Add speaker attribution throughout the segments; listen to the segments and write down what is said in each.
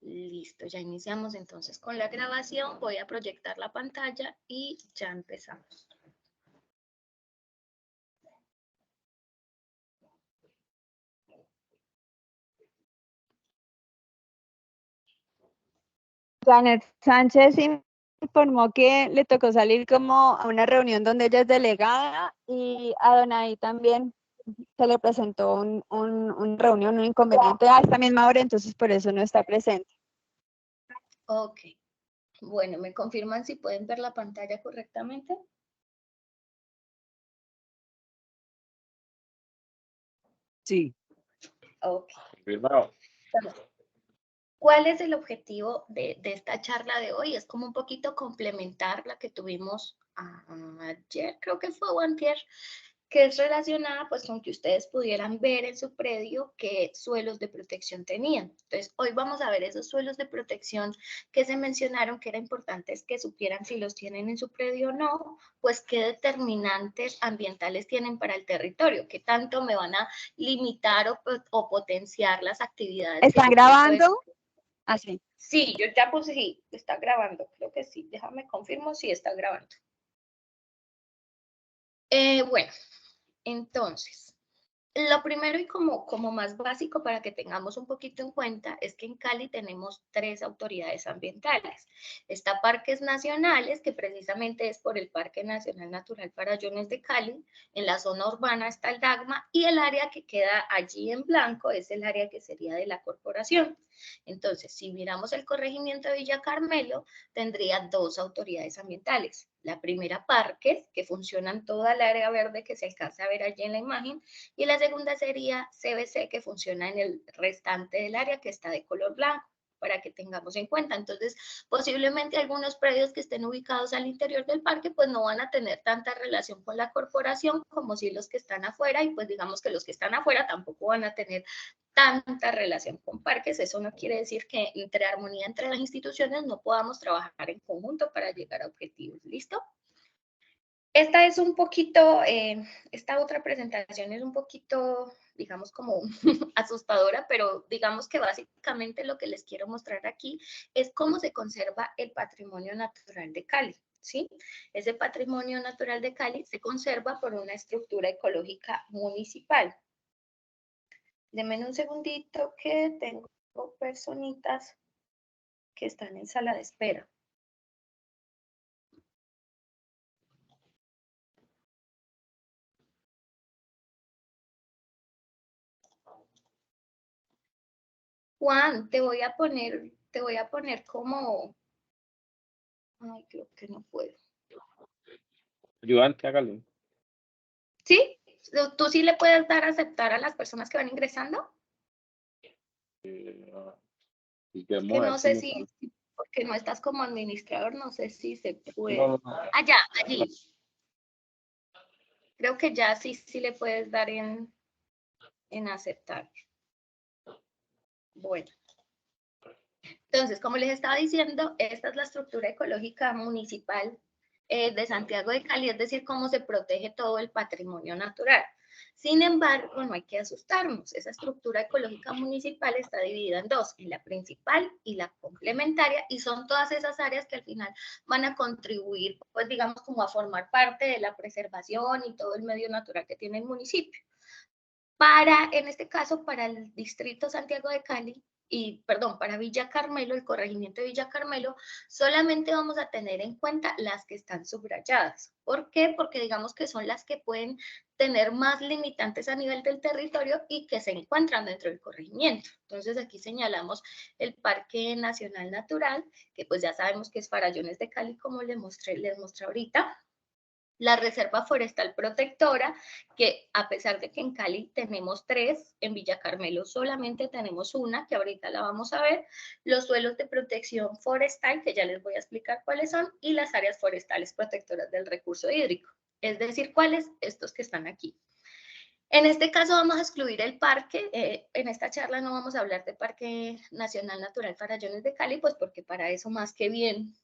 Speaker 1: Listo, ya iniciamos entonces con la grabación. Voy a proyectar la pantalla y ya empezamos.
Speaker 2: Janet Sánchez informó que le tocó salir como a una reunión donde ella es delegada y a Donaí también se le presentó una reunión, un inconveniente a esta misma hora, entonces por eso no está presente.
Speaker 1: Ok. Bueno, ¿me confirman si pueden ver la pantalla correctamente?
Speaker 3: Sí.
Speaker 1: Ok.
Speaker 3: Confirmado.
Speaker 1: ¿Cuál es el objetivo de esta charla de hoy? Es como un poquito complementar la que tuvimos ayer, creo que fue o antier, que es relacionada pues con que ustedes pudieran ver en su predio qué suelos de protección tenían. Entonces, hoy vamos a ver esos suelos de protección que se mencionaron que era importante que supieran si los tienen en su predio o no, pues qué determinantes ambientales tienen para el territorio, qué tanto me van a limitar o potenciar las actividades.
Speaker 2: ¿Están grabando? Así.
Speaker 1: Sí, yo ya puse, sí, está grabando, creo que sí. Déjame confirmo si está grabando. Bueno, entonces, lo primero y como más básico para que tengamos un poquito en cuenta es que en Cali tenemos 3 autoridades ambientales. Está Parques Nacionales, que precisamente es por el Parque Nacional Natural Farallones de Cali. En la zona urbana está el DAGMA y el área que queda allí en blanco es el área que sería de la corporación. Entonces, si miramos el corregimiento de Villa Carmelo, tendría 2 autoridades ambientales. La primera, Parques, que funciona en toda el área verde que se alcanza a ver allí en la imagen, y la segunda sería CBC, que funciona en el restante del área que está de color blanco, para que tengamos en cuenta. Entonces, posiblemente algunos predios que estén ubicados al interior del parque, pues no van a tener tanta relación con la corporación como si los que están afuera, y pues digamos que los que están afuera tampoco van a tener tanta relación con parques. Eso no quiere decir que entre armonía entre las instituciones no podamos trabajar en conjunto para llegar a objetivos. ¿Listo? Esta es un poquito, esta otra presentación es un poquito, digamos, como asustadora, pero digamos que básicamente lo que les quiero mostrar aquí es cómo se conserva el patrimonio natural de Cali, ¿sí? Ese patrimonio natural de Cali se conserva por una estructura ecológica municipal. Denme un segundito que tengo personitas que están en sala de espera. Juan, te voy a poner como... Ay, creo que no puedo.
Speaker 3: Ayudante, hágalo.
Speaker 1: ¿Sí? ¿Tú sí le puedes dar a aceptar a las personas que van ingresando? Que no sé si, porque no estás como administrador, no sé si se puede. Allá, allí. Creo que ya sí le puedes dar en aceptar. Bueno. Entonces, como les estaba diciendo, esta es la estructura ecológica municipal de Santiago de Cali, es decir, cómo se protege todo el patrimonio natural. Sin embargo, no hay que asustarnos. Esa estructura ecológica municipal está dividida en 2, en la principal y la complementaria, y son todas esas áreas que al final van a contribuir, pues digamos, como a formar parte de la preservación y todo el medio natural que tiene el municipio. En este caso, para el distrito Santiago de Cali, para Villa Carmelo, el corregimiento de Villa Carmelo, solamente vamos a tener en cuenta las que están subrayadas. ¿Por qué? Porque digamos que son las que pueden tener más limitantes a nivel del territorio y que se encuentran dentro del corregimiento. Entonces aquí señalamos el Parque Nacional Natural, que pues ya sabemos que es Farallones de Cali, como les mostré ahorita. La Reserva Forestal Protectora, que a pesar de que en Cali tenemos 3, en Villa Carmelo solamente tenemos una, que ahorita la vamos a ver, los suelos de protección forestal, que ya les voy a explicar cuáles son, y las áreas forestales protectoras del recurso hídrico, es decir, cuáles, estos que están aquí. En este caso vamos a excluir el parque, en esta charla no vamos a hablar de Parque Nacional Natural Farallones de Cali, pues porque para eso más que bien,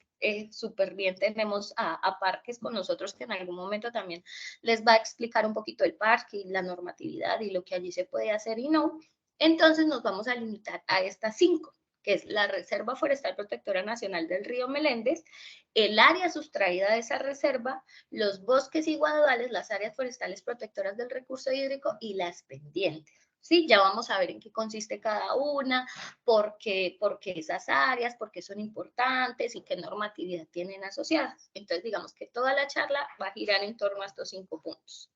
Speaker 1: súper bien tenemos a Parques con nosotros, que en algún momento también les va a explicar un poquito el parque y la normatividad y lo que allí se puede hacer y no. Entonces nos vamos a limitar a estas 5. que es la Reserva Forestal Protectora Nacional del Río Meléndez, el área sustraída de esa reserva, los bosques y guadales, las áreas forestales protectoras del recurso hídrico y las pendientes. Sí, ya vamos a ver en qué consiste cada una, por qué esas áreas, por qué son importantes y qué normatividad tienen asociadas. Entonces, digamos que toda la charla va a girar en torno a estos 5 puntos.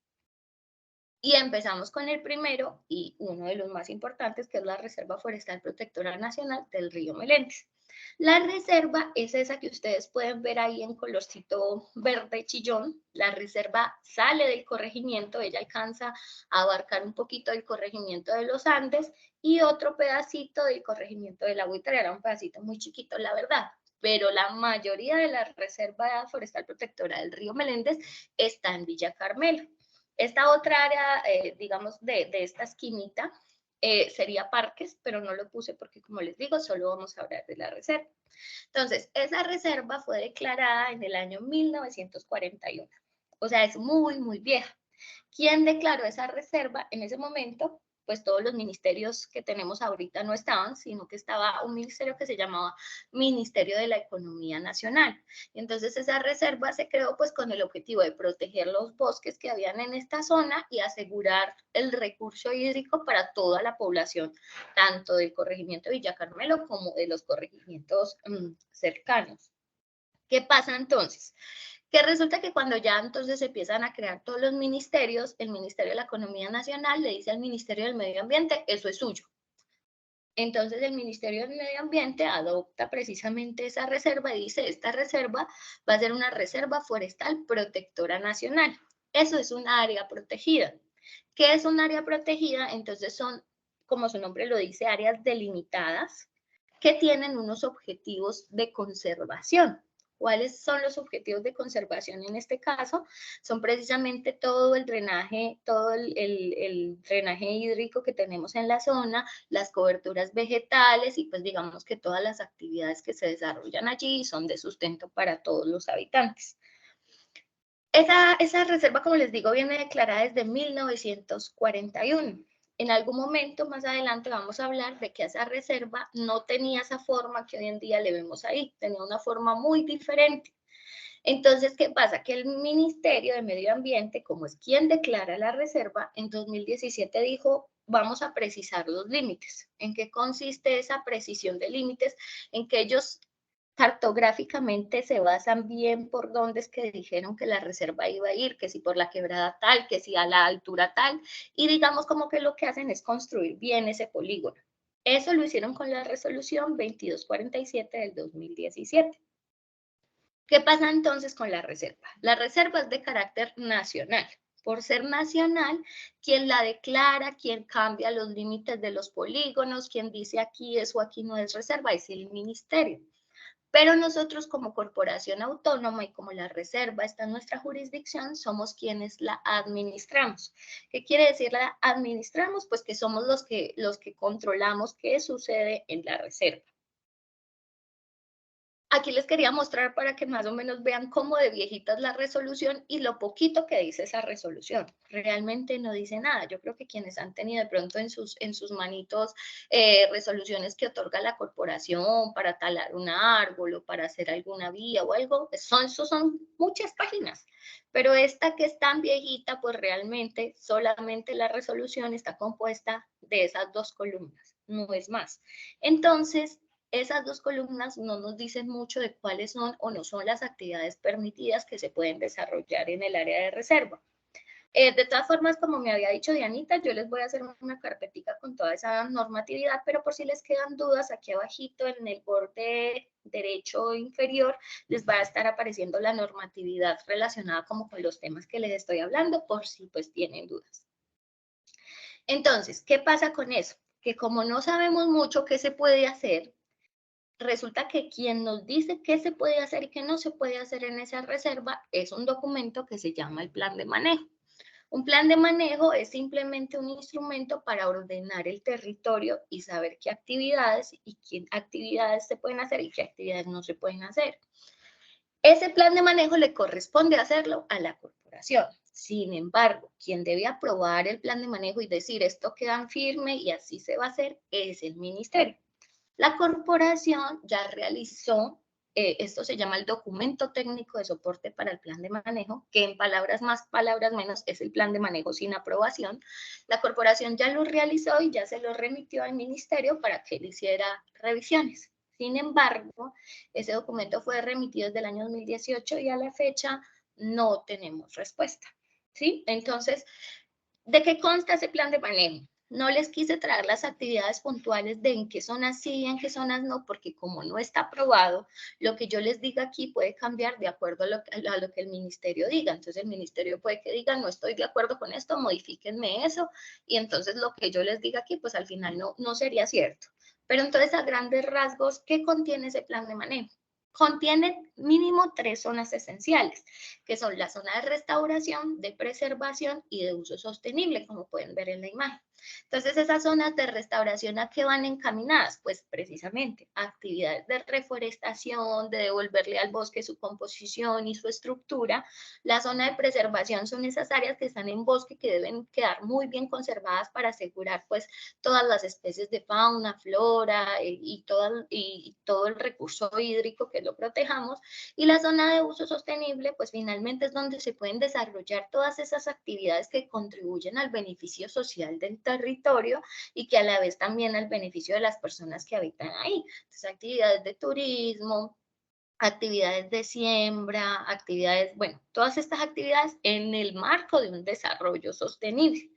Speaker 1: Y empezamos con el primero y uno de los más importantes, que es la Reserva Forestal Protectora Nacional del Río Meléndez. La reserva es esa que ustedes pueden ver ahí en colorcito verde chillón. La reserva sale del corregimiento, ella alcanza a abarcar un poquito del corregimiento de los Andes y otro pedacito del corregimiento de la Buitrera, un pedacito muy chiquito, la verdad. Pero la mayoría de la Reserva Forestal Protectora del Río Meléndez está en Villa Carmelo. Esta otra área, digamos, de esta esquinita, sería parques, pero no lo puse porque, como les digo, solo vamos a hablar de la reserva. Entonces, esa reserva fue declarada en el año 1941. O sea, es muy, muy vieja. ¿Quién declaró esa reserva? En ese momento, pues todos los ministerios que tenemos ahorita no estaban, sino que estaba un ministerio que se llamaba Ministerio de la Economía Nacional. Entonces esa reserva se creó pues con el objetivo de proteger los bosques que habían en esta zona y asegurar el recurso hídrico para toda la población, tanto del corregimiento de Villa Carmelo como de los corregimientos cercanos. ¿Qué pasa entonces? Que resulta que cuando ya entonces se empiezan a crear todos los ministerios, el Ministerio de la Economía Nacional le dice al Ministerio del Medio Ambiente, eso es suyo. Entonces el Ministerio del Medio Ambiente adopta precisamente esa reserva y dice, esta reserva va a ser una reserva forestal protectora nacional. Eso es un área protegida. ¿Qué es un área protegida? Entonces son, como su nombre lo dice, áreas delimitadas que tienen unos objetivos de conservación. ¿Cuáles son los objetivos de conservación en este caso? Son precisamente todo el drenaje, todo el drenaje hídrico que tenemos en la zona, las coberturas vegetales y pues digamos que todas las actividades que se desarrollan allí son de sustento para todos los habitantes. Esa reserva, como les digo, viene declarada desde 1941. En algún momento más adelante vamos a hablar de que esa reserva no tenía esa forma que hoy en día le vemos ahí, tenía una forma muy diferente. Entonces, ¿qué pasa? Que el Ministerio de Medio Ambiente, como es quien declara la reserva, en 2017 dijo, vamos a precisar los límites. ¿En qué consiste esa precisión de límites? En que ellos cartográficamente se basan bien por dónde es que dijeron que la reserva iba a ir, que si por la quebrada tal, que si a la altura tal, y digamos como que lo que hacen es construir bien ese polígono. Eso lo hicieron con la resolución 2247 del 2017. ¿Qué pasa entonces con la reserva? La reserva es de carácter nacional. Por ser nacional, quien la declara, quien cambia los límites de los polígonos, quien dice aquí es o aquí no es reserva, es el ministerio. Pero nosotros como corporación autónoma y como la reserva está en nuestra jurisdicción, somos quienes la administramos. ¿Qué quiere decir la administramos? Pues que somos los que controlamos qué sucede en la reserva. Aquí les quería mostrar para que más o menos vean cómo de viejita es la resolución y lo poquito que dice esa resolución. Realmente no dice nada. Yo creo que quienes han tenido de pronto en sus manitos resoluciones que otorga la corporación para talar un árbol o para hacer alguna vía o algo, son muchas páginas. Pero esta que es tan viejita, pues realmente solamente la resolución está compuesta de esas 2 columnas, no es más. Entonces, esas 2 columnas no nos dicen mucho de cuáles son o no son las actividades permitidas que se pueden desarrollar en el área de reserva. De todas formas, como me había dicho Dianita, yo les voy a hacer una carpetica con toda esa normatividad, pero por si les quedan dudas, aquí abajito en el borde derecho inferior les va a estar apareciendo la normatividad relacionada como con los temas que les estoy hablando, por si pues tienen dudas. Entonces, ¿qué pasa con eso? Que como no sabemos mucho qué se puede hacer, resulta que quien nos dice qué se puede hacer y qué no se puede hacer en esa reserva es un documento que se llama el plan de manejo. Un plan de manejo es simplemente un instrumento para ordenar el territorio y saber qué actividades se pueden hacer y qué actividades no se pueden hacer. Ese plan de manejo le corresponde hacerlo a la corporación. Sin embargo, quien debe aprobar el plan de manejo y decir esto queda firme y así se va a hacer es el ministerio. La corporación ya realizó, esto se llama el documento técnico de soporte para el plan de manejo, que en palabras más, palabras menos, es el plan de manejo sin aprobación. La corporación ya lo realizó y ya se lo remitió al ministerio para que le hiciera revisiones. Sin embargo, ese documento fue remitido desde el año 2018 y a la fecha no tenemos respuesta, ¿sí? Entonces, ¿de qué consta ese plan de manejo? No les quise traer las actividades puntuales de en qué zonas sí y en qué zonas no, porque como no está aprobado, lo que yo les diga aquí puede cambiar de acuerdo a lo que el ministerio diga. Entonces el ministerio puede que diga, no estoy de acuerdo con esto, modifíquenme eso, y entonces lo que yo les diga aquí, pues al final no sería cierto. Pero entonces a grandes rasgos, ¿qué contiene ese plan de manejo? Contiene mínimo 3 zonas esenciales, que son la zona de restauración, de preservación y de uso sostenible, como pueden ver en la imagen. Entonces, esas zonas de restauración, ¿a qué van encaminadas? Pues precisamente a actividades de reforestación, de devolverle al bosque su composición y su estructura. La zona de preservación son esas áreas que están en bosque que deben quedar muy bien conservadas para asegurar pues todas las especies de fauna, flora y todo el recurso hídrico que lo protejamos. Y la zona de uso sostenible, pues finalmente es donde se pueden desarrollar todas esas actividades que contribuyen al beneficio social del territorio y que a la vez también al beneficio de las personas que habitan ahí. Entonces, actividades de turismo, actividades de siembra, actividades, bueno, todas estas actividades en el marco de un desarrollo sostenible.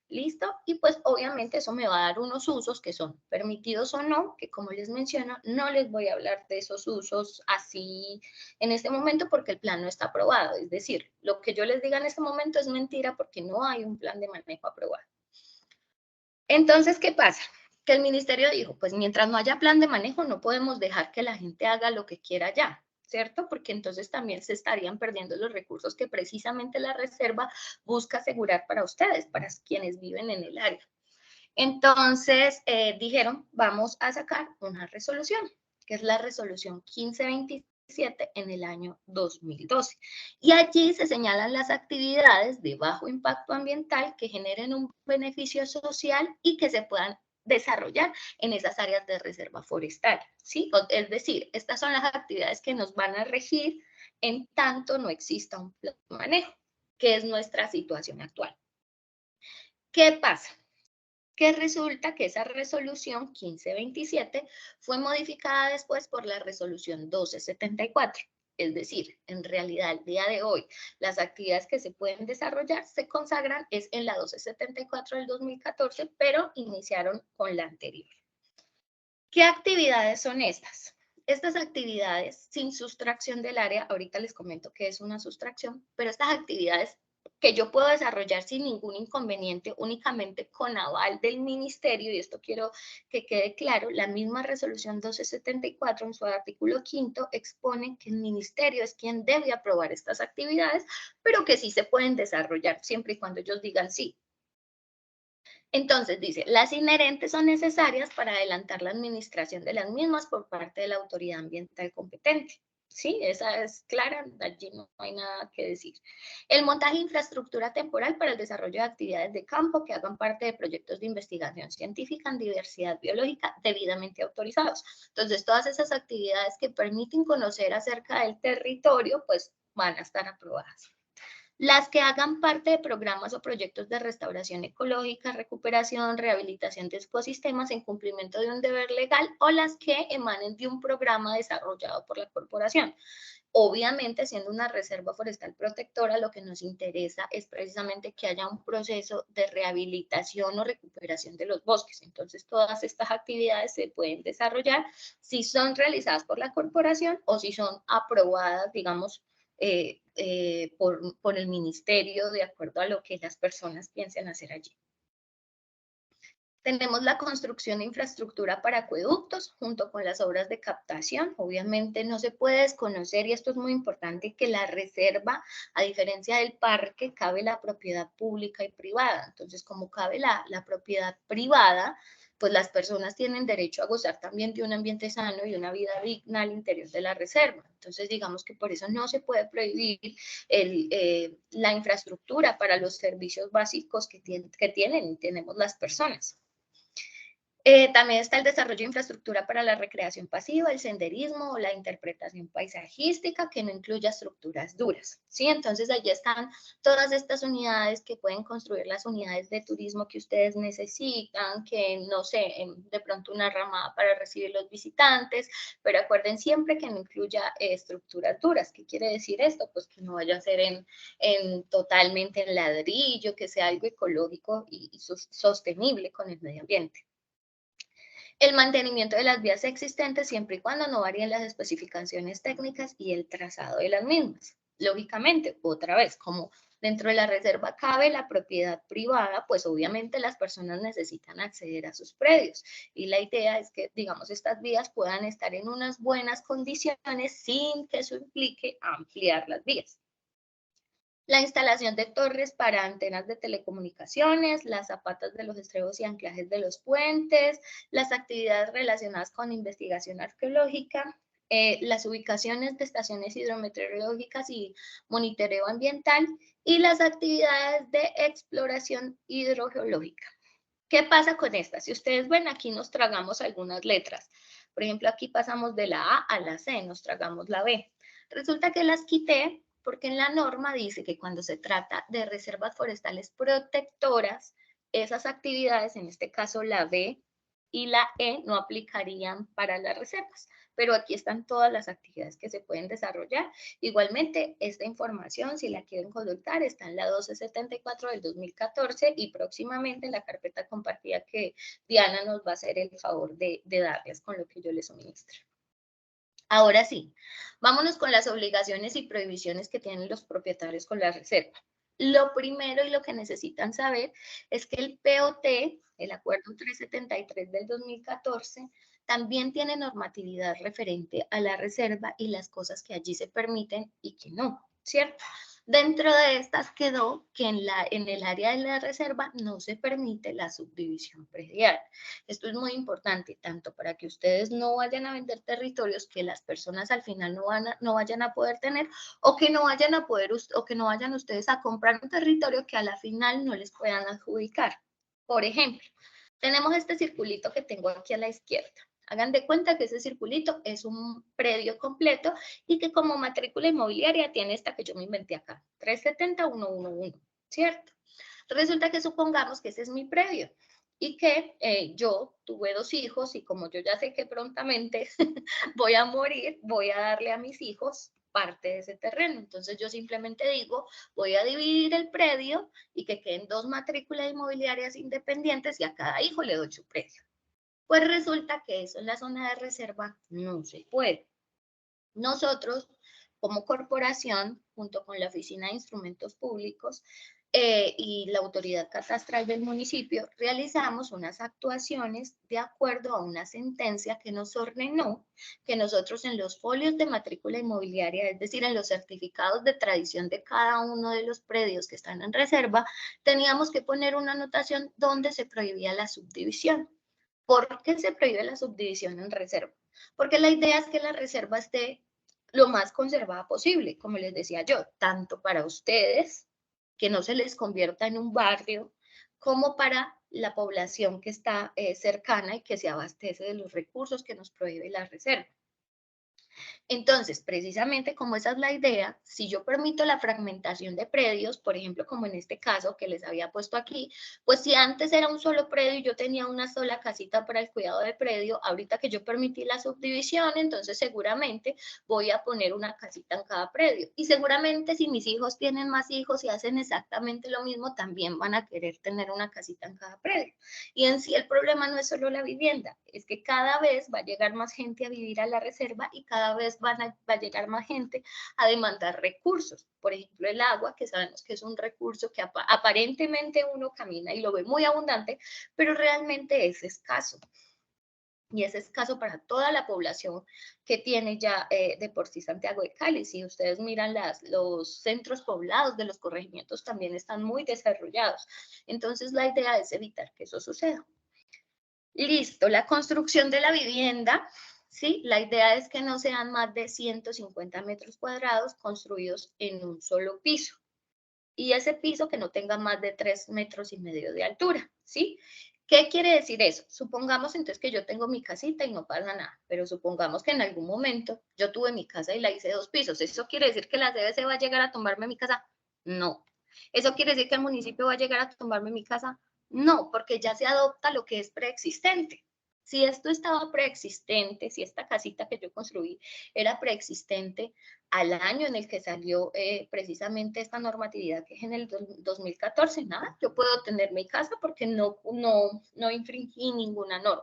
Speaker 1: ¿Listo? Y pues obviamente eso me va a dar unos usos que son permitidos o no, que como les menciono, no les voy a hablar de esos usos así en este momento porque el plan no está aprobado. Es decir, lo que yo les diga en este momento es mentira porque no hay un plan de manejo aprobado. Entonces, ¿qué pasa? Que el ministerio dijo, pues mientras no haya plan de manejo, no podemos dejar que la gente haga lo que quiera ya, ¿cierto? Porque entonces también se estarían perdiendo los recursos que precisamente la reserva busca asegurar para ustedes, para quienes viven en el área. Entonces, dijeron, vamos a sacar una resolución, que es la resolución 1527 en el año 2012. Y allí se señalan las actividades de bajo impacto ambiental que generen un beneficio social y que se puedan desarrollar en esas áreas de reserva forestal, ¿sí? Es decir, estas son las actividades que nos van a regir en tanto no exista un plan de manejo, que es nuestra situación actual. ¿Qué pasa? Que resulta que esa resolución 1527 fue modificada después por la resolución 1274. Es decir, en realidad, el día de hoy, las actividades que se pueden desarrollar se consagran es en la 1274 del 2014, pero iniciaron con la anterior. ¿Qué actividades son estas? Estas actividades sin sustracción del área, ahorita les comento qué es una sustracción, pero estas actividades que yo puedo desarrollar sin ningún inconveniente, únicamente con aval del ministerio, y esto quiero que quede claro, la misma resolución 1274 en su artículo 5 expone que el ministerio es quien debe aprobar estas actividades, pero que sí se pueden desarrollar siempre y cuando ellos digan sí. Entonces dice, las inherentes son necesarias para adelantar la administración de las mismas por parte de la autoridad ambiental competente. Sí, esa es clara, allí no hay nada que decir. El montaje de infraestructura temporal para el desarrollo de actividades de campo que hagan parte de proyectos de investigación científica en diversidad biológica debidamente autorizados. Entonces, todas esas actividades que permiten conocer acerca del territorio, pues van a estar aprobadas. Las que hagan parte de programas o proyectos de restauración ecológica, recuperación, rehabilitación de ecosistemas en cumplimiento de un deber legal o las que emanen de un programa desarrollado por la corporación. Obviamente, siendo una reserva forestal protectora, lo que nos interesa es precisamente que haya un proceso de rehabilitación o recuperación de los bosques. Entonces, todas estas actividades se pueden desarrollar si son realizadas por la corporación o si son aprobadas, digamos, por el ministerio de acuerdo a lo que las personas piensen hacer allí. Tenemos la construcción de infraestructura para acueductos junto con las obras de captación. Obviamente no se puede desconocer, y esto es muy importante, que la reserva, a diferencia del parque, cabe la propiedad pública y privada. Entonces, como cabe la propiedad privada, pues las personas tienen derecho a gozar también de un ambiente sano y una vida digna al interior de la reserva. Entonces, digamos que por eso no se puede prohibir la infraestructura para los servicios básicos que tienen y tenemos las personas. También está el desarrollo de infraestructura para la recreación pasiva, el senderismo o la interpretación paisajística que no incluya estructuras duras, ¿sí? Entonces allí están todas estas unidades que pueden construir las unidades de turismo que ustedes necesitan, que no sé, de pronto una ramada para recibir los visitantes, pero acuerden siempre que no incluya estructuras duras. ¿Qué quiere decir esto? Pues que no vaya a ser totalmente en ladrillo, que sea algo ecológico y sostenible con el medio ambiente. El mantenimiento de las vías existentes siempre y cuando no varíen las especificaciones técnicas y el trazado de las mismas. Lógicamente, otra vez, como dentro de la reserva cabe la propiedad privada, pues obviamente las personas necesitan acceder a sus predios. Y la idea es que, digamos, estas vías puedan estar en unas buenas condiciones sin que eso implique ampliar las vías. La instalación de torres para antenas de telecomunicaciones, las zapatas de los estribos y anclajes de los puentes, las actividades relacionadas con investigación arqueológica, las ubicaciones de estaciones hidrometeorológicas y monitoreo ambiental y las actividades de exploración hidrogeológica. ¿Qué pasa con estas? Si ustedes ven, aquí nos tragamos algunas letras. Por ejemplo, aquí pasamos de la A a la C, nos tragamos la B. Resulta que las quité porque en la norma dice que cuando se trata de reservas forestales protectoras, esas actividades, en este caso la B y la E, no aplicarían para las reservas. Pero aquí están todas las actividades que se pueden desarrollar. Igualmente, esta información, si la quieren consultar, está en la 1274 del 2014 y próximamente en la carpeta compartida que Diana nos va a hacer el favor de darles con lo que yo les suministro. Ahora sí, vámonos con las obligaciones y prohibiciones que tienen los propietarios con la reserva. Lo primero y lo que necesitan saber es que el POT, el Acuerdo 373 del 2014, también tiene normatividad referente a la reserva y las cosas que allí se permiten y que no, ¿cierto? Dentro de estas quedó que en el área de la reserva no se permite la subdivisión predial. Esto es muy importante, tanto para que ustedes no vayan a vender territorios que las personas al final no vayan a poder tener, o que no vayan a poder, o que no vayan ustedes a comprar un territorio que a la final no les puedan adjudicar. Por ejemplo, tenemos este circulito que tengo aquí a la izquierda. Hagan de cuenta que ese circulito es un predio completo y que como matrícula inmobiliaria tiene esta que yo me inventé acá, 370111, ¿cierto? Resulta que supongamos que ese es mi predio y que yo tuve 2 hijos y como yo ya sé que prontamente voy a morir, voy a darle a mis hijos parte de ese terreno. Entonces yo simplemente digo, voy a dividir el predio y que queden 2 matrículas inmobiliarias independientes y a cada hijo le doy su predio. Pues resulta que eso en la zona de reserva no se puede. Nosotros, como corporación, junto con la Oficina de Instrumentos Públicos y la autoridad catastral del municipio, realizamos unas actuaciones de acuerdo a una sentencia que nos ordenó que nosotros en los folios de matrícula inmobiliaria, es decir, en los certificados de tradición de cada uno de los predios que están en reserva, teníamos que poner una anotación donde se prohibía la subdivisión. ¿Por qué se prohíbe la subdivisión en reserva? Porque la idea es que la reserva esté lo más conservada posible, como les decía yo, tanto para ustedes, que no se les convierta en un barrio, como para la población que está cercana y que se abastece de los recursos que nos prohíbe la reserva. Entonces, precisamente como esa es la idea, si yo permito la fragmentación de predios, por ejemplo, como en este caso que les había puesto aquí, pues si antes era un solo predio y yo tenía una sola casita para el cuidado del predio, ahorita que yo permití la subdivisión, entonces seguramente voy a poner una casita en cada predio. Y seguramente si mis hijos tienen más hijos y hacen exactamente lo mismo, también van a querer tener una casita en cada predio. Y en sí el problema no es solo la vivienda, es que cada vez va a llegar más gente a vivir a la reserva y cada vez va a llegar más gente a demandar recursos. Por ejemplo, el agua, que sabemos que es un recurso que aparentemente uno camina y lo ve muy abundante, pero realmente es escaso. Y es escaso para toda la población que tiene ya de por sí Santiago de Cali. Si ustedes miran los centros poblados de los corregimientos también están muy desarrollados. Entonces la idea es evitar que eso suceda. Listo, la construcción de la vivienda, ¿sí? La idea es que no sean más de 150 metros cuadrados construidos en un solo piso. Y ese piso que no tenga más de 3,5 metros de altura, ¿sí? ¿Qué quiere decir eso? Supongamos entonces que yo tengo mi casita y no pasa nada, pero supongamos que en algún momento yo tuve mi casa y la hice 2 pisos. ¿Eso quiere decir que la CBC va a llegar a tumbarme mi casa? No. ¿Eso quiere decir que el municipio va a llegar a tumbarme mi casa? No, porque ya se adopta lo que es preexistente. Si esto estaba preexistente, si esta casita que yo construí era preexistente al año en el que salió precisamente esta normatividad, que es en el 2014, nada, yo puedo tener mi casa porque no infringí ninguna norma.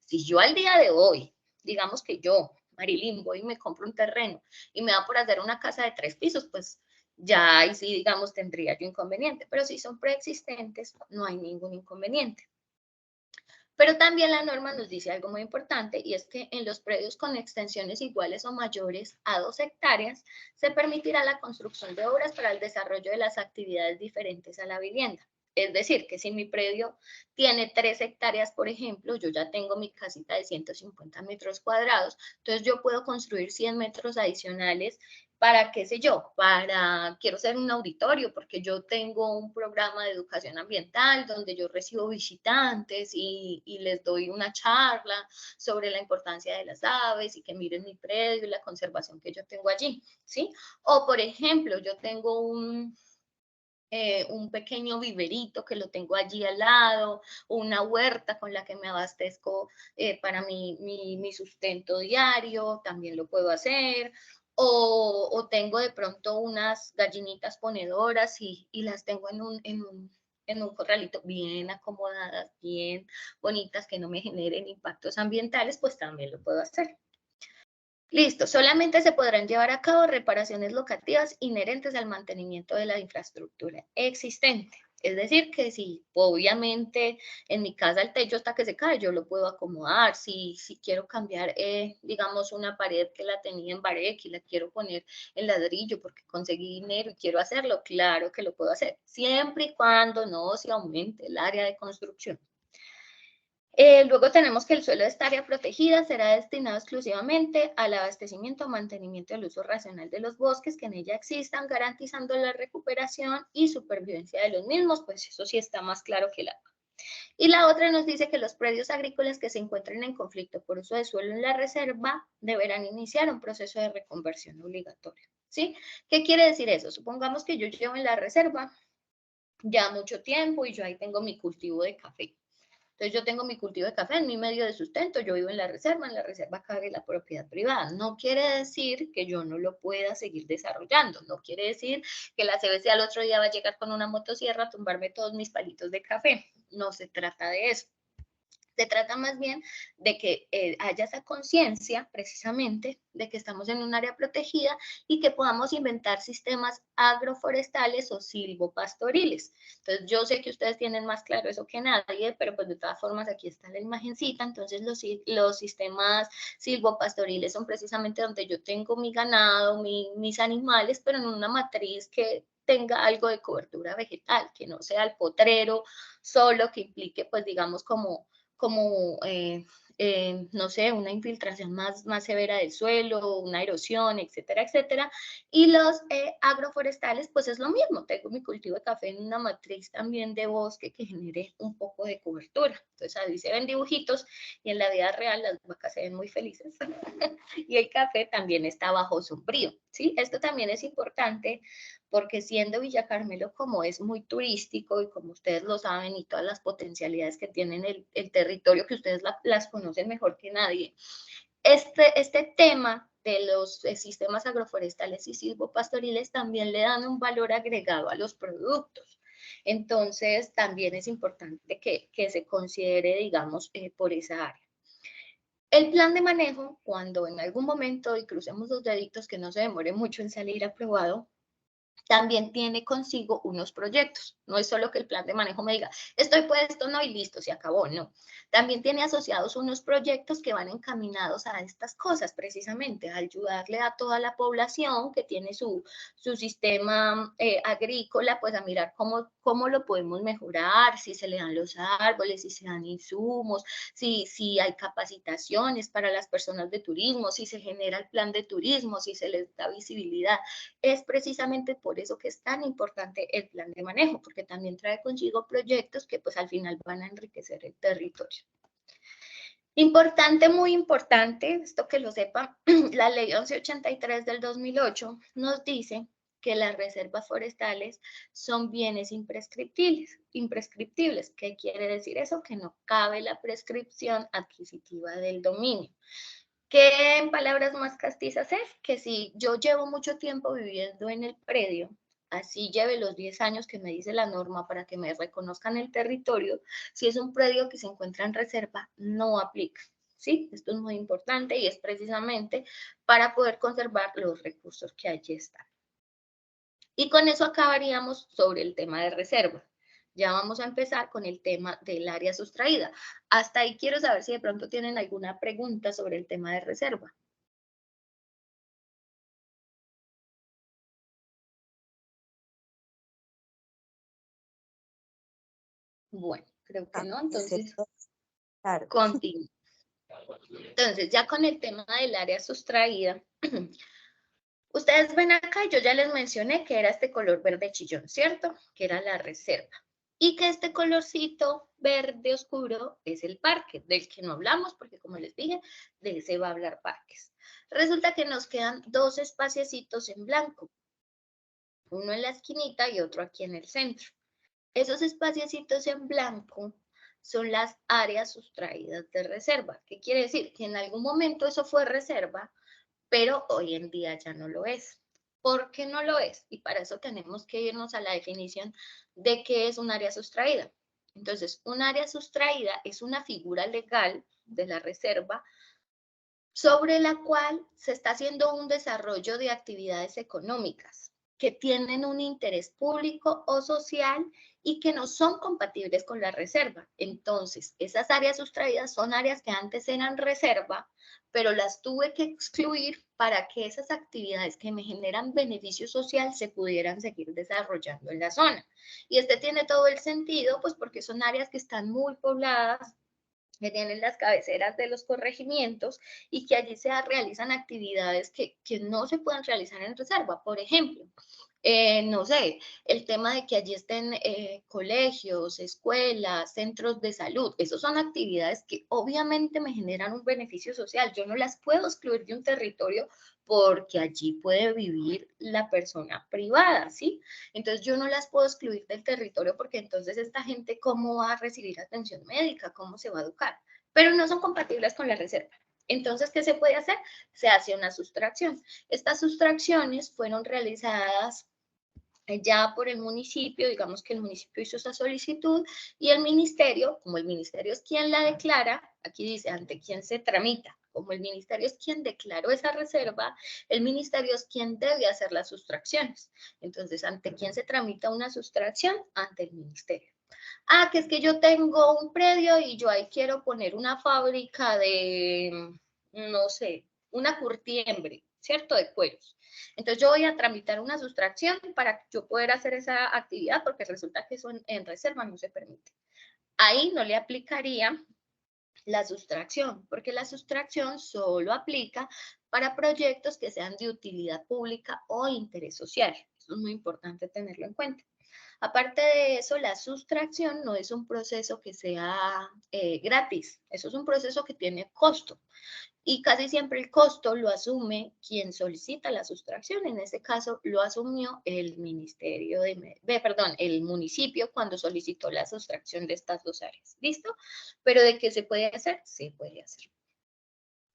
Speaker 1: Si yo al día de hoy, digamos que yo, Marilyn, voy y me compro un terreno y me da por hacer una casa de 3 pisos, pues ya ahí sí, digamos, tendría yo inconveniente, pero si son preexistentes, no hay ningún inconveniente. Pero también la norma nos dice algo muy importante, y es que en los predios con extensiones iguales o mayores a 2 hectáreas se permitirá la construcción de obras para el desarrollo de las actividades diferentes a la vivienda. Es decir, que si mi predio tiene 3 hectáreas, por ejemplo, yo ya tengo mi casita de 150 metros cuadrados, entonces yo puedo construir 100 metros adicionales para, qué sé yo, quiero ser un auditorio porque yo tengo un programa de educación ambiental donde yo recibo visitantes y les doy una charla sobre la importancia de las aves y que miren mi predio y la conservación que yo tengo allí, ¿sí? O, por ejemplo, yo tengo un pequeño viverito que lo tengo allí al lado, una huerta con la que me abastezco para mi sustento diario, también lo puedo hacer. O tengo de pronto unas gallinitas ponedoras y las tengo en un corralito bien acomodadas, bien bonitas, que no me generen impactos ambientales, pues también lo puedo hacer. Listo, solamente se podrán llevar a cabo reparaciones locativas inherentes al mantenimiento de la infraestructura existente. Es decir, que si obviamente en mi casa el techo hasta que se cae, yo lo puedo acomodar. Si quiero cambiar, digamos, una pared que la tenía en bareque y la quiero poner en ladrillo porque conseguí dinero y quiero hacerlo, claro que lo puedo hacer, siempre y cuando no se aumente el área de construcción. Luego tenemos que el suelo de esta área protegida será destinado exclusivamente al abastecimiento o mantenimiento del uso racional de los bosques que en ella existan, garantizando la recuperación y supervivencia de los mismos, pues eso sí está más claro que el agua. Y la otra nos dice que los predios agrícolas que se encuentren en conflicto por uso de suelo en la reserva deberán iniciar un proceso de reconversión obligatorio, ¿sí? ¿Qué quiere decir eso? Supongamos que yo llevo en la reserva ya mucho tiempo y yo ahí tengo mi cultivo de café. Entonces yo tengo mi cultivo de café en mi medio de sustento, yo vivo en la reserva cabe la propiedad privada. No quiere decir que yo no lo pueda seguir desarrollando, no quiere decir que la CBC al otro día va a llegar con una motosierra a tumbarme todos mis palitos de café. No se trata de eso. Se trata más bien de que haya esa conciencia precisamente de que estamos en un área protegida y que podamos inventar sistemas agroforestales o silvopastoriles. Entonces yo sé que ustedes tienen más claro eso que nadie, pero pues de todas formas aquí está la imagencita. Entonces los sistemas silvopastoriles son precisamente donde yo tengo mi ganado, mis animales, pero en una matriz que tenga algo de cobertura vegetal, que no sea el potrero solo, que implique pues digamos como no sé, una infiltración más severa del suelo, una erosión, etcétera, etcétera. Y los agroforestales, pues es lo mismo. Tengo mi cultivo de café en una matriz también de bosque que genere un poco de cobertura. Entonces ahí se ven dibujitos y en la vida real las vacas se ven muy felices. Y el café también está bajo sombrío, ¿sí? Esto también es importante porque siendo Villa Carmelo como es muy turístico y como ustedes lo saben y todas las potencialidades que tienen el territorio, que ustedes las conocen mejor que nadie, este tema de los sistemas agroforestales y silvopastoriles también le dan un valor agregado a los productos. Entonces, también es importante que se considere, digamos, por esa área. El plan de manejo, cuando en algún momento, y crucemos los deditos que no se demore mucho en salir aprobado, también tiene consigo unos proyectos. No es solo que el plan de manejo me diga, estoy puesto, no, y listo, se acabó, no. También tiene asociados unos proyectos que van encaminados a estas cosas, precisamente, a ayudarle a toda la población que tiene su sistema agrícola, pues a mirar cómo lo podemos mejorar, si se le dan los árboles, si se dan insumos, si hay capacitaciones para las personas de turismo, si se genera el plan de turismo, si se les da visibilidad. Es precisamente por eso que es tan importante el plan de manejo, porque también trae consigo proyectos que pues al final van a enriquecer el territorio. Importante, muy importante, esto que lo sepan, la ley 1183 del 2008 nos dice que las reservas forestales son bienes imprescriptibles. ¿Qué quiere decir eso? Que no cabe la prescripción adquisitiva del dominio. Que en palabras más castizas es que si yo llevo mucho tiempo viviendo en el predio, así lleve los 10 años que me dice la norma para que me reconozcan el territorio, si es un predio que se encuentra en reserva, no aplica. ¿Sí? Esto es muy importante y es precisamente para poder conservar los recursos que allí están. Y con eso acabaríamos sobre el tema de reserva. Ya vamos a empezar con el tema del área sustraída. Hasta ahí quiero saber si de pronto tienen alguna pregunta sobre el tema de reserva. Bueno, creo que no, entonces
Speaker 2: Claro.
Speaker 1: continúo. Entonces, ya con el tema del área sustraída, ustedes ven acá, yo ya les mencioné que era este color verde chillón, ¿cierto? Que era la reserva. Y que este colorcito verde oscuro es el parque, del que no hablamos, porque como les dije, de ese va a hablar parques. Resulta que nos quedan dos espaciecitos en blanco, uno en la esquinita y otro aquí en el centro. Esos espaciecitos en blanco son las áreas sustraídas de reserva. ¿Qué quiere decir? Que en algún momento eso fue reserva, pero hoy en día ya no lo es. ¿Por qué no lo es? Y para eso tenemos que irnos a la definición de qué es un área sustraída. Entonces, un área sustraída es una figura legal de la reserva sobre la cual se está haciendo un desarrollo de actividades económicas que tienen un interés público o social y que no son compatibles con la reserva. Entonces, esas áreas sustraídas son áreas que antes eran reserva, pero las tuve que excluir para que esas actividades que me generan beneficio social se pudieran seguir desarrollando en la zona. Y este tiene todo el sentido, pues porque son áreas que están muy pobladas, que tienen las cabeceras de los corregimientos y que allí se realizan actividades que no se pueden realizar en reserva. Por ejemplo, no sé, el tema de que allí estén colegios, escuelas, centros de salud, esas son actividades que obviamente me generan un beneficio social. Yo no las puedo excluir de un territorio porque allí puede vivir la persona privada, ¿sí? Entonces yo no las puedo excluir del territorio porque entonces esta gente, ¿cómo va a recibir atención médica? ¿Cómo se va a educar? Pero no son compatibles con la reserva. Entonces, ¿qué se puede hacer? Se hace una sustracción. Estas sustracciones fueron realizadas ya por el municipio, digamos que el municipio hizo esa solicitud y el ministerio, como el ministerio es quien la declara, aquí dice ante quién se tramita, como el ministerio es quien declaró esa reserva, el ministerio es quien debe hacer las sustracciones. Entonces, ¿ante quién se tramita una sustracción? Ante el ministerio. Ah, que es que yo tengo un predio y yo ahí quiero poner una fábrica de, no sé, una curtiembre, ¿cierto? De cueros. Entonces yo voy a tramitar una sustracción para yo poder hacer esa actividad porque resulta que eso en reserva no se permite. Ahí no le aplicaría la sustracción, porque la sustracción solo aplica para proyectos que sean de utilidad pública o interés social. Eso es muy importante tenerlo en cuenta. Aparte de eso, la sustracción no es un proceso que sea gratis, eso es un proceso que tiene costo. Y casi siempre el costo lo asume quien solicita la sustracción. En este caso lo asumió el ministerio el municipio cuando solicitó la sustracción de estas dos áreas. ¿Listo? Pero ¿de qué se puede hacer? Se puede hacer.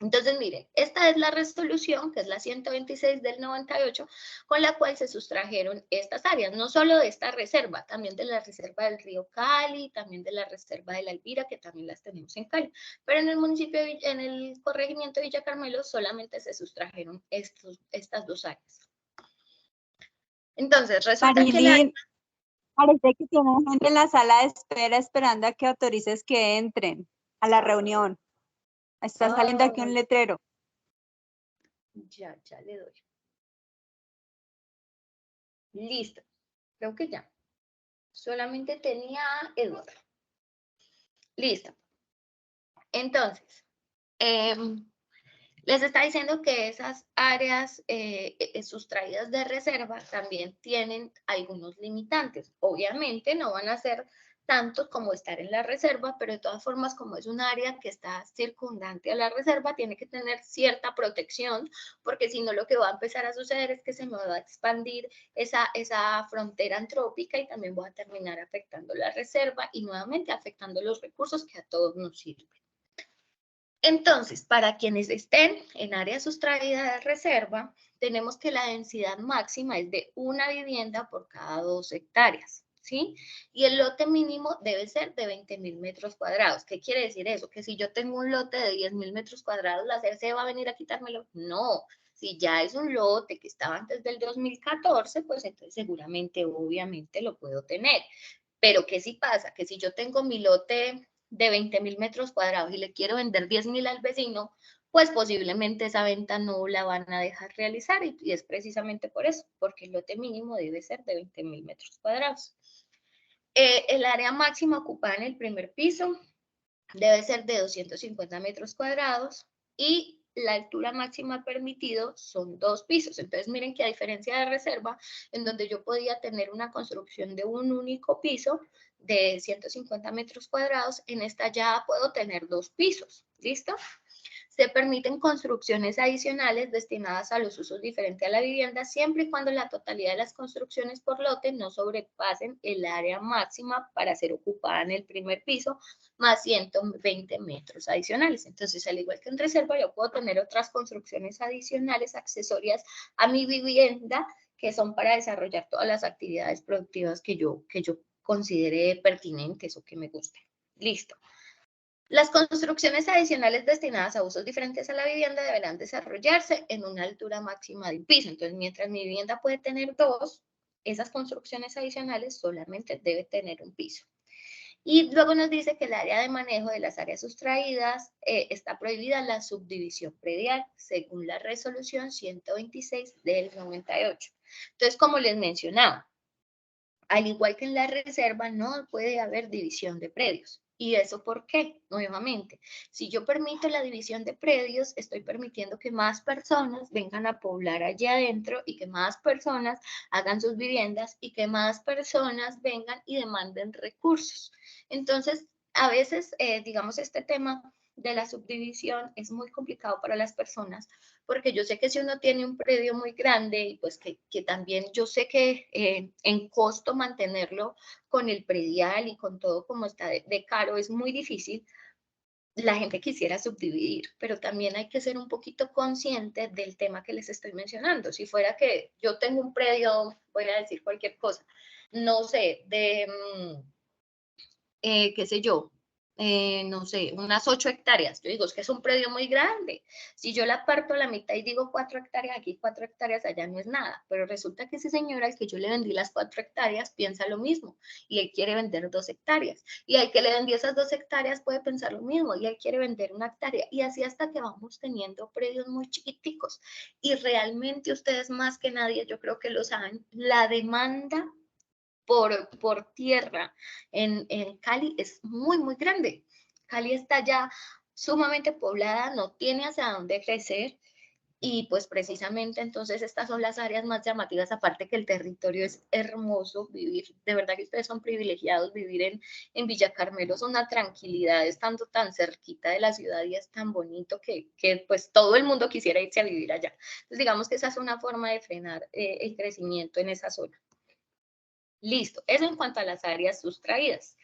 Speaker 1: Entonces, miren, esta es la resolución, que es la 126 del 98, con la cual se sustrajeron estas áreas, no solo de esta reserva, también de la reserva del río Cali, también de la reserva de la Elvira, que también las tenemos en Cali. Pero en el municipio, en el corregimiento de Villa Carmelo, solamente se sustrajeron estas dos áreas. Entonces, resulta
Speaker 2: Marilyn, parece que tiene gente en la sala de espera esperando a que autorices que entren a la reunión. Está saliendo aquí un letrero.
Speaker 1: Ya le doy. Listo. Creo que ya. Solamente tenía Eduardo. Listo. Entonces, Les está diciendo que esas áreas sustraídas de reserva también tienen algunos limitantes. Obviamente no van a ser tantos como estar en la reserva, pero de todas formas, como es un área que está circundante a la reserva, tiene que tener cierta protección, porque si no lo que va a empezar a suceder es que se me va a expandir esa frontera antrópica y también voy a terminar afectando la reserva y nuevamente afectando los recursos que a todos nos sirven. Entonces, para quienes estén en área sustraída de reserva, tenemos que la densidad máxima es de una vivienda por cada 2 hectáreas, ¿sí? Y el lote mínimo debe ser de 20.000 metros cuadrados. ¿Qué quiere decir eso? Que si yo tengo un lote de 10.000 metros cuadrados, ¿la CRC va a venir a quitármelo? No. Si ya es un lote que estaba antes del 2014, pues entonces seguramente, obviamente, lo puedo tener. Pero ¿qué sí pasa? Que si yo tengo mi lote de 20.000 metros cuadrados y le quiero vender 10.000 al vecino, pues posiblemente esa venta no la van a dejar realizar y es precisamente por eso, porque el lote mínimo debe ser de 20.000 metros cuadrados. El área máxima ocupada en el primer piso debe ser de 250 metros cuadrados y la altura máxima permitido son 2 pisos. Entonces miren que a diferencia de reserva, en donde yo podía tener una construcción de un único piso de 150 metros cuadrados, en esta ya puedo tener 2 pisos. ¿Listo? Se permiten construcciones adicionales destinadas a los usos diferentes a la vivienda, siempre y cuando la totalidad de las construcciones por lote no sobrepasen el área máxima para ser ocupada en el primer piso, más 120 metros adicionales. Entonces, al igual que en reserva, yo puedo tener otras construcciones adicionales, accesorias a mi vivienda, que son para desarrollar todas las actividades productivas que yo considere pertinentes o que me gusten. Listo. Las construcciones adicionales destinadas a usos diferentes a la vivienda deberán desarrollarse en una altura máxima de un piso. Entonces, mientras mi vivienda puede tener 2, esas construcciones adicionales solamente debe tener un piso. Y luego nos dice que el área de manejo de las áreas sustraídas está prohibida la subdivisión predial, según la resolución 126 del 98. Entonces, como les mencionaba, al igual que en la reserva, no puede haber división de predios. ¿Y eso por qué? Nuevamente, si yo permito la división de predios, estoy permitiendo que más personas vengan a poblar allá adentro y que más personas hagan sus viviendas y que más personas vengan y demanden recursos. Entonces, a veces, digamos, este tema de la subdivisión es muy complicado para las personas, porque yo sé que si uno tiene un predio muy grande, y pues que también yo sé que en costo mantenerlo con el predial y con todo como está de caro es muy difícil, la gente quisiera subdividir, pero también hay que ser un poquito consciente del tema que les estoy mencionando. Si fuera que yo tengo un predio, voy a decir cualquier cosa, no sé, de, qué sé yo, no sé, unas 8 hectáreas. Yo digo, es que es un predio muy grande. Si yo la parto a la mitad y digo 4 hectáreas aquí, 4 hectáreas allá, no es nada. Pero resulta que ese señor al que yo le vendí las 4 hectáreas piensa lo mismo y él quiere vender 2 hectáreas. Y al que le vendí esas 2 hectáreas puede pensar lo mismo y él quiere vender 1 hectárea. Y así hasta que vamos teniendo predios muy chiquiticos. Y realmente ustedes más que nadie, yo creo que lo saben, la demanda por tierra en Cali es muy, muy grande. Cali está ya sumamente poblada, no tiene hacia dónde crecer y pues precisamente entonces estas son las áreas más llamativas, aparte que el territorio es hermoso vivir, de verdad que ustedes son privilegiados, vivir en Villa Carmelo es una tranquilidad, estando tan cerquita de la ciudad y es tan bonito que pues todo el mundo quisiera irse a vivir allá. Entonces digamos que esa es una forma de frenar el crecimiento en esa zona. Listo, eso en cuanto a las áreas sustraídas.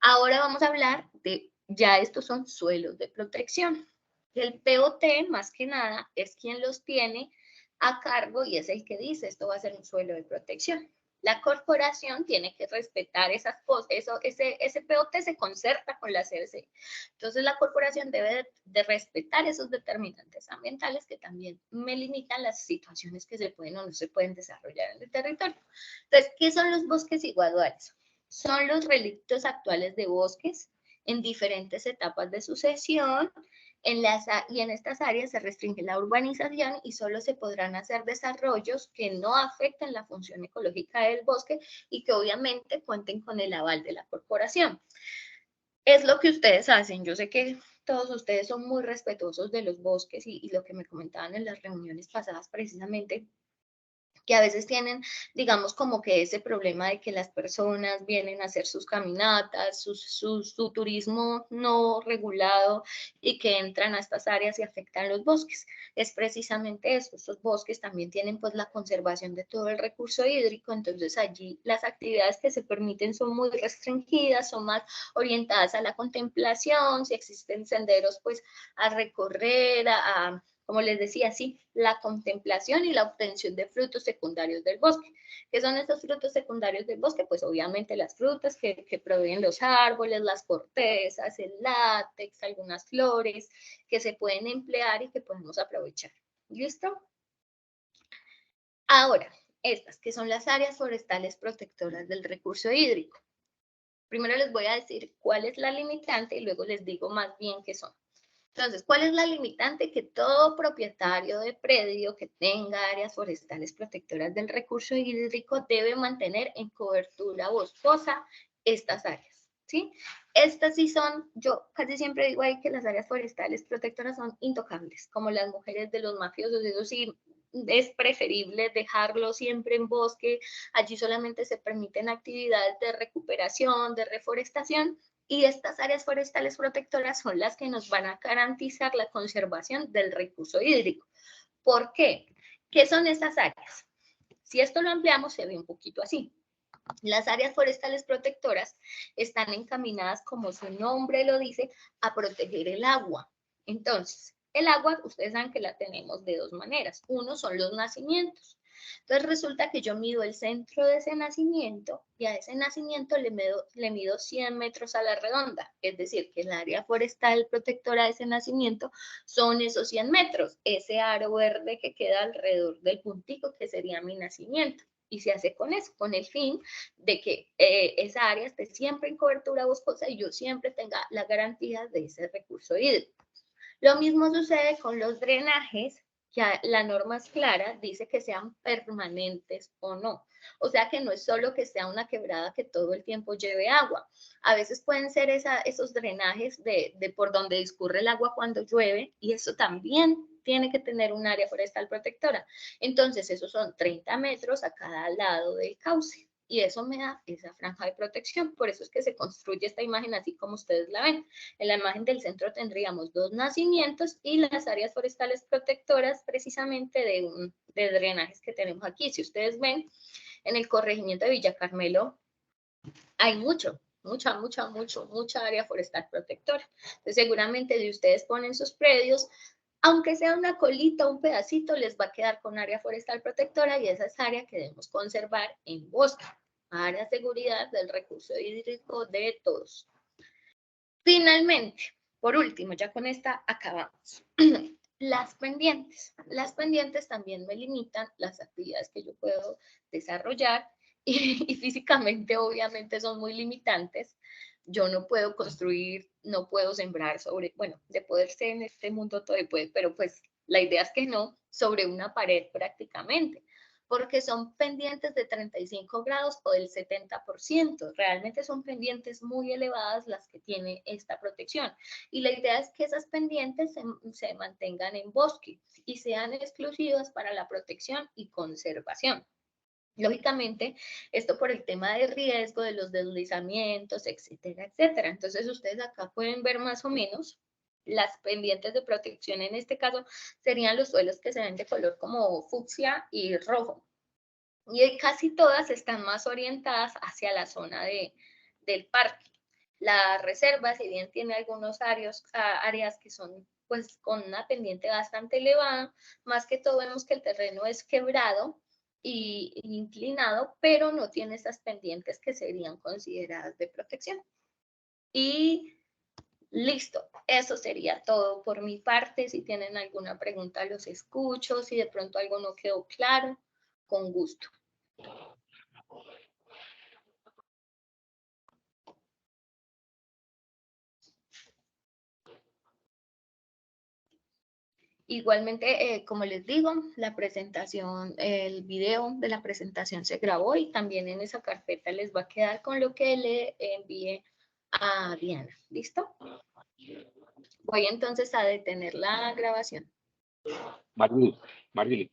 Speaker 1: Ahora vamos a hablar de, ya estos son suelos de protección. El POT, más que nada, es quien los tiene a cargo y es el que dice, esto va a ser un suelo de protección. La corporación tiene que respetar esas cosas, ese POT se concerta con la CRC. Entonces la corporación debe de respetar esos determinantes ambientales que también me limitan las situaciones que se pueden o no se pueden desarrollar en el territorio. Entonces, ¿qué son los bosques iguaduales? Son los relictos actuales de bosques en diferentes etapas de sucesión, y en estas áreas se restringe la urbanización y solo se podrán hacer desarrollos que no afecten la función ecológica del bosque y que obviamente cuenten con el aval de la corporación. Es lo que ustedes hacen. Yo sé que todos ustedes son muy respetuosos de los bosques y lo que me comentaban en las reuniones pasadas precisamente, que a veces tienen, digamos, como que ese problema de que las personas vienen a hacer sus caminatas, su turismo no regulado y que entran a estas áreas y afectan los bosques. Es precisamente eso, estos bosques también tienen pues la conservación de todo el recurso hídrico, entonces allí las actividades que se permiten son muy restringidas, son más orientadas a la contemplación, si existen senderos pues a recorrer, como les decía, sí, la contemplación y la obtención de frutos secundarios del bosque. ¿Qué son estos frutos secundarios del bosque? Pues obviamente las frutas que proveen los árboles, las cortezas, el látex, algunas flores que se pueden emplear y que podemos aprovechar. ¿Listo? Ahora, estas que son las áreas forestales protectoras del recurso hídrico. Primero les voy a decir cuál es la limitante y luego les digo más bien qué son. Entonces, ¿cuál es la limitante? Que todo propietario de predio que tenga áreas forestales protectoras del recurso hídrico debe mantener en cobertura boscosa estas áreas, ¿sí? Estas sí son, yo casi siempre digo ahí que las áreas forestales protectoras son intocables, como las mujeres de los mafiosos, eso sí, es preferible dejarlo siempre en bosque, allí solamente se permiten actividades de recuperación, de reforestación, y estas áreas forestales protectoras son las que nos van a garantizar la conservación del recurso hídrico. ¿Por qué? ¿Qué son estas áreas? Si esto lo ampliamos, se ve un poquito así. Las áreas forestales protectoras están encaminadas, como su nombre lo dice, a proteger el agua. Entonces, el agua, ustedes saben que la tenemos de dos maneras. Uno son los nacimientos. Entonces resulta que yo mido el centro de ese nacimiento y a ese nacimiento le mido 100 metros a la redonda. Es decir, que el área forestal protectora de ese nacimiento son esos 100 metros, ese aro verde que queda alrededor del puntico que sería mi nacimiento. Y se hace con eso, con el fin de que esa área esté siempre en cobertura boscosa y yo siempre tenga la garantía de ese recurso hídrico. Lo mismo sucede con los drenajes, que la norma es clara, dice que sean permanentes o no. O sea que no es solo que sea una quebrada que todo el tiempo lleve agua. A veces pueden ser esos drenajes de por donde discurre el agua cuando llueve y eso también tiene que tener un área forestal protectora. Entonces, esos son 30 metros a cada lado del cauce. Y eso me da esa franja de protección. Por eso es que se construye esta imagen así como ustedes la ven. En la imagen del centro tendríamos dos nacimientos y las áreas forestales protectoras precisamente de drenajes que tenemos aquí. Si ustedes ven, en el corregimiento de Villa Carmelo hay mucha área forestal protectora. Entonces, seguramente si ustedes ponen sus predios, aunque sea una colita, un pedacito, les va a quedar con área forestal protectora y esa es área que debemos conservar en bosque, para seguridad del recurso hídrico de todos. Finalmente, por último, ya con esta acabamos. Las pendientes también me limitan las actividades que yo puedo desarrollar y físicamente obviamente son muy limitantes. Yo no puedo construir, no puedo sembrar sobre, bueno, de poder ser en este mundo todo puede, pero pues la idea es que no, sobre una pared prácticamente, porque son pendientes de 35 grados o del 70%. Realmente son pendientes muy elevadas las que tiene esta protección. Y la idea es que esas pendientes se mantengan en bosque y sean exclusivas para la protección y conservación. Lógicamente, esto por el tema de riesgo de los deslizamientos, etcétera, etcétera. Entonces, ustedes acá pueden ver más o menos las pendientes de protección. En este caso, serían los suelos que se ven de color como fucsia y rojo. Y casi todas están más orientadas hacia la zona del parque. La reserva, si bien tiene algunos áreas que son pues con una pendiente bastante elevada, más que todo vemos que el terreno es quebrado y inclinado, pero no tiene esas pendientes que serían consideradas de protección. Y listo, eso sería todo por mi parte. Si tienen alguna pregunta, los escucho. Si de pronto algo no quedó claro, con gusto. Igualmente, como les digo, la presentación, el video de la presentación se grabó y también en esa carpeta les va a quedar con lo que le envié a Diana. ¿Listo? Voy entonces a detener la grabación.
Speaker 3: Marily,